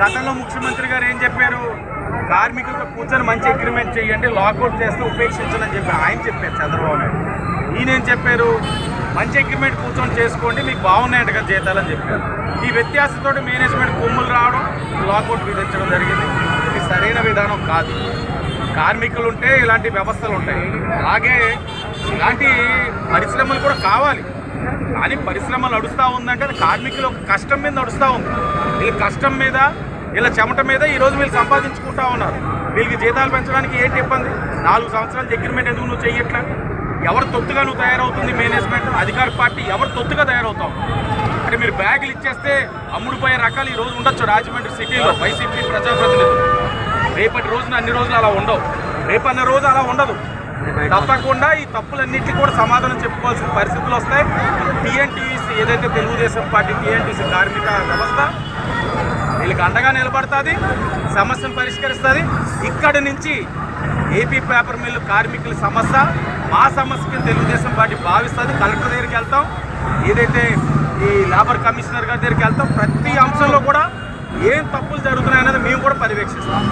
గతంలో ముఖ్యమంత్రి గారు ఏం చెప్పారు? కార్మికులతో కూర్చొని మంచి అగ్రిమెంట్ చేయండి, లాకౌట్ చేస్తే ఉపేక్షించని చెప్పి ఆయన చెప్పారు చంద్రబాబు నాయుడు. ఈయనేం చెప్పారు? మంచి అగ్రిమెంట్ కూర్చొని చేసుకోండి, మీకు బాగున్నాయంట కదా జీతాలని చెప్పారు. ఈ వ్యత్యాసంతో మేనేజ్మెంట్ కొమ్ములు రావడం, లాకౌట్ విధించడం జరిగింది. ఇది సరైన విధానం కాదు. కార్మికులు ఉంటే ఇలాంటి వ్యవస్థలు ఉంటాయి. అలాగే ఇలాంటి పరిశ్రమలు కూడా కావాలి. కానీ పరిశ్రమలు నడుస్తూ ఉందంటే అది కార్మికులు కష్టం మీద నడుస్తూ ఉంది. వీళ్ళ కష్టం మీద, వీళ్ళ చెమట మీద ఈరోజు వీళ్ళు సంపాదించుకుంటా ఉన్నారు. వీళ్ళకి జీతాలు పెంచడానికి ఏంటి ఇబ్బంది? 4 సంవత్సరాల అగ్రిమెంట్ ఎందుకు నువ్వు చెయ్యట్లా? ఎవరు తొత్తుగా నువ్వు తయారవుతుంది? మేనేజ్మెంట్, అధికార పార్టీ ఎవరు తొత్తుగా తయారవుతావు? అంటే మీరు బ్యాగులు ఇచ్చేస్తే అమ్ముడుపోయే రకాలు ఈ రోజు ఉండొచ్చు రాజమండ్రి సిటీలో వైసీపీ ప్రజాప్రతినిధులు. రేపటి రోజున అన్ని రోజులు అలా ఉండవు, రేపన్న రోజు అలా ఉండదు. తప్పకుండా ఈ తప్పులన్నింటినీ కూడా సమాధానం చెప్పుకోవాల్సిన పరిస్థితులు వస్తాయి. టీఎన్టీసీ ఏదైతే తెలుగుదేశం పార్టీ టీఎన్టీసీ కార్మిక వ్యవస్థ వీళ్ళకి అండగా నిలబడుతుంది, సమస్యను పరిష్కరిస్తుంది. ఇక్కడి నుంచి ఏపీ పేపర్ మిల్లు కార్మికుల సమస్య మా సమస్యకి తెలుగుదేశం పార్టీ భావిస్తుంది. కలెక్టర్ దగ్గరికి వెళ్తాం, ఏదైతే ఈ లేబర్ కమిషనర్ గారి దగ్గరికి వెళ్తాం. ప్రతి అంశంలో కూడా ఏం తప్పులు జరుగుతున్నాయనేది మేము కూడా పర్యవేక్షిస్తాం.